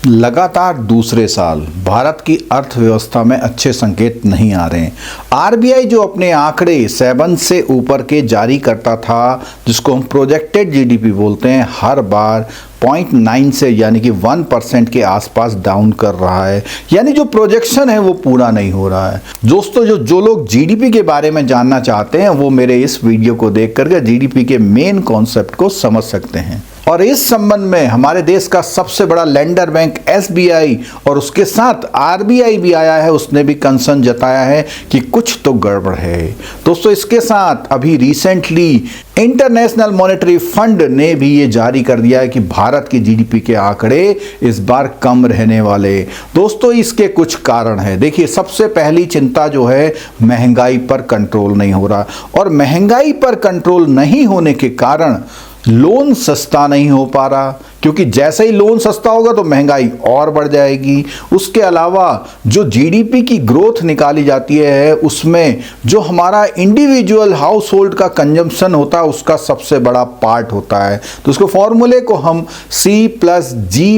लगातार दूसरे साल भारत की अर्थव्यवस्था में अच्छे संकेत नहीं आ रहे हैं। आरबीआई जो अपने आंकड़े 7 से ऊपर के जारी करता था, जिसको हम प्रोजेक्टेड जीडीपी बोलते हैं, हर बार 0.9 से यानी कि 1% के आसपास डाउन कर रहा है। यानी जो प्रोजेक्शन है वो पूरा नहीं हो रहा है। दोस्तों, जो लोग जीडीपी के बारे में जानना चाहते हैं वो मेरे इस वीडियो को देख करके जीडीपी के मेन कॉन्सेप्ट को समझ सकते हैं। और इस संबंध में हमारे देश का सबसे बड़ा लेंडर बैंक एसबीआई और उसके साथ आरबीआई भी आया है, उसने भी कंसर्न जताया है कि कुछ तो गड़बड़ है। दोस्तों, इसके साथ अभी रिसेंटली इंटरनेशनल मॉनेटरी फंड ने भी ये जारी कर दिया है कि भारत की जीडीपी के आंकड़े इस बार कम रहने वाले। दोस्तों, इसके कुछ कारण है। देखिए, सबसे पहली चिंता जो है, महंगाई पर कंट्रोल नहीं हो रहा, और महंगाई पर कंट्रोल नहीं होने के कारण लोन सस्ता नहीं हो पा रहा, क्योंकि जैसे ही लोन सस्ता होगा तो महंगाई और बढ़ जाएगी। उसके अलावा जो जीडीपी की ग्रोथ निकाली जाती है, उसमें जो हमारा इंडिविजुअल हाउस होल्ड का कंजम्पशन होता है उसका सबसे बड़ा पार्ट होता है। तो उसको फॉर्मूले को हम C+G+I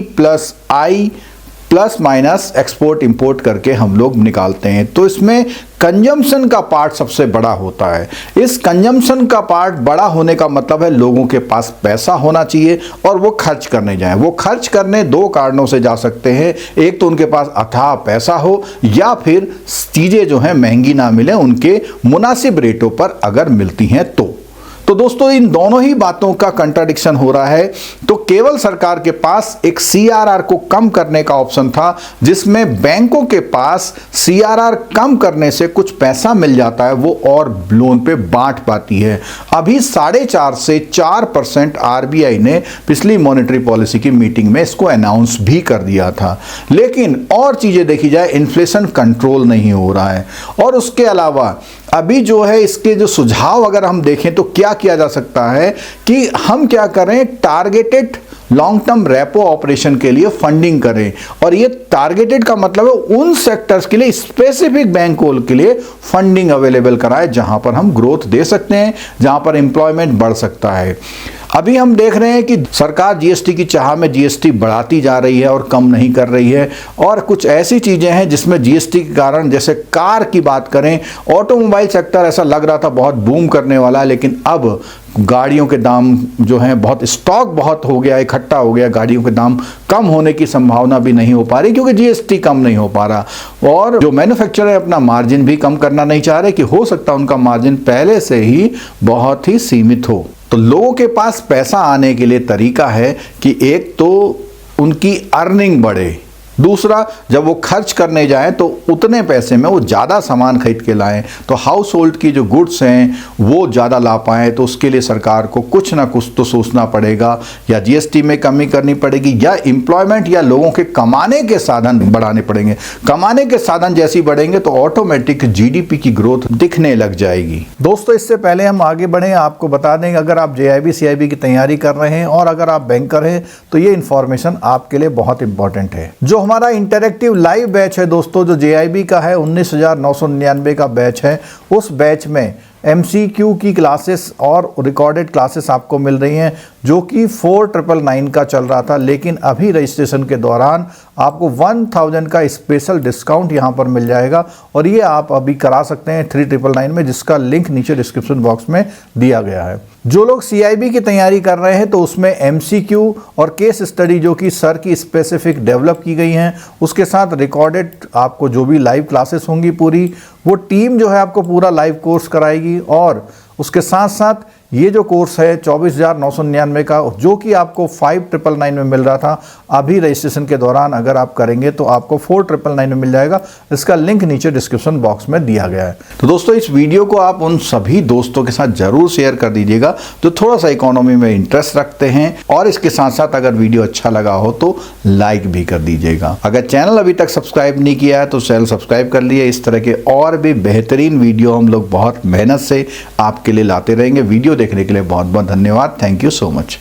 plus minus export import करके हम लोग निकालते हैं। तो इसमें कंजम्पशन का पार्ट सबसे बड़ा होता है। इस कंजम्पशन का पार्ट बड़ा होने का मतलब है लोगों के पास पैसा होना चाहिए और वो खर्च करने जाएं। वो खर्च करने दो कारणों से जा सकते हैं। एक तो उनके पास अथाह पैसा हो, या फिर चीज़ें जो हैं महंगी ना मिले, उनके मुनासिब रेटों पर अगर मिलती हैं तो दोस्तों, इन दोनों ही बातों का कंट्राडिक्शन हो रहा है। तो केवल सरकार के पास एक सीआरआर को कम करने का ऑप्शन था, जिसमें बैंकों के पास सीआरआर कम करने से कुछ पैसा मिल जाता है, वो और लोन पे बांट पाती है। अभी 4.5 से 4% आरबीआई ने पिछली मॉनेटरी पॉलिसी की मीटिंग में इसको अनाउंस भी कर दिया था। लेकिन और चीजें देखी जाए, इन्फ्लेशन कंट्रोल नहीं हो रहा है। और उसके अलावा अभी जो है, इसके जो सुझाव अगर हम देखें तो क्या किया जा सकता है कि हम क्या करें, targeted long term repo operation के लिए फंडिंग करें। और ये टारगेटेड का मतलब है उन सेक्टर्स के लिए, स्पेसिफिक बैंकों के लिए फंडिंग अवेलेबल कराए जहां पर हम ग्रोथ दे सकते हैं, जहां पर एम्प्लॉयमेंट बढ़ सकता है। अभी हम देख रहे हैं कि सरकार जीएसटी की चाह में जीएसटी बढ़ाती जा रही है और कम नहीं कर रही है। और कुछ ऐसी चीज़ें हैं जिसमें जीएसटी के कारण, जैसे कार की बात करें, ऑटोमोबाइल सेक्टर ऐसा लग रहा था बहुत बूम करने वाला है, लेकिन अब गाड़ियों के दाम जो हैं, बहुत स्टॉक बहुत हो गया, इकट्ठा हो गया, गाड़ियों के दाम कम होने की संभावना भी नहीं हो पा रही, क्योंकि जीएसटी कम नहीं हो पा रहा। और जो मैन्युफैक्चरर है अपना मार्जिन भी कम करना नहीं चाह रहे, कि हो सकता है उनका मार्जिन पहले से ही बहुत ही सीमित हो। तो लोगों के पास पैसा आने के लिए तरीका है कि एक तो उनकी अर्निंग बढ़े, दूसरा जब वो खर्च करने जाएं तो उतने पैसे में वो ज़्यादा सामान खरीद के लाएं, तो हाउस होल्ड की जो गुड्स हैं वो ज़्यादा ला पाएँ। तो उसके लिए सरकार को कुछ ना कुछ तो सोचना पड़ेगा, या जीएसटी में कमी करनी पड़ेगी, या एम्प्लॉयमेंट या लोगों के कमाने के साधन बढ़ाने पड़ेंगे। कमाने के साधन जैसे ही बढ़ेंगे तो ऑटोमेटिक जीडीपी की ग्रोथ दिखने लग जाएगी। दोस्तों, इससे पहले हम आगे बढ़ें, आपको बता दें, अगर आप जेआईबी सीआईबी की तैयारी कर रहे हैं और अगर आप बैंकर हैं तो ये इन्फॉर्मेशन आपके लिए बहुत इंपॉर्टेंट है। जो हमारा इंटरैक्टिव लाइव बैच है दोस्तों, जो जेआईबी का है, 19,999 का बैच है, उस बैच में एमसीक्यू की क्लासेस और रिकॉर्डेड क्लासेस आपको मिल रही हैं, जो कि 4,999 का चल रहा था। लेकिन अभी रजिस्ट्रेशन के दौरान आपको 1,000 का स्पेशल डिस्काउंट यहाँ पर मिल जाएगा, और ये आप अभी करा सकते हैं 3,999 में, जिसका लिंक नीचे डिस्क्रिप्शन बॉक्स में दिया गया है। जो लोग सीआईबी की तैयारी कर रहे हैं तो उसमें एमसीक्यू और केस स्टडी जो कि सर की स्पेसिफिक डेवलप की गई हैं, उसके साथ रिकॉर्डेड आपको जो भी लाइव क्लासेस होंगी पूरी, वो टीम जो है आपको पूरा लाइव कोर्स कराएगी। और उसके साथ साथ ये जो कोर्स है 24,999 का, जो कि आपको 5,999 में मिल रहा था, अभी रजिस्ट्रेशन के दौरान अगर आप करेंगे तो आपको 4,999 में मिल जाएगा। इसका लिंक नीचे डिस्क्रिप्शन बॉक्स में दिया गया है। तो दोस्तों, इस वीडियो को आप उन सभी दोस्तों के साथ जरूर शेयर कर दीजिएगा जो थोड़ा सा इकोनॉमी में इंटरेस्ट रखते हैं, और इसके साथ साथ अगर वीडियो अच्छा लगा हो तो लाइक भी कर दीजिएगा। अगर चैनल अभी तक सब्सक्राइब नहीं किया है तो चैनल सब्सक्राइब कर लिए। इस तरह के और भी बेहतरीन वीडियो हम लोग बहुत मेहनत से आपके लिए लाते रहेंगे। वीडियो देखने के लिए बहुत बहुत धन्यवाद। Thank you so much.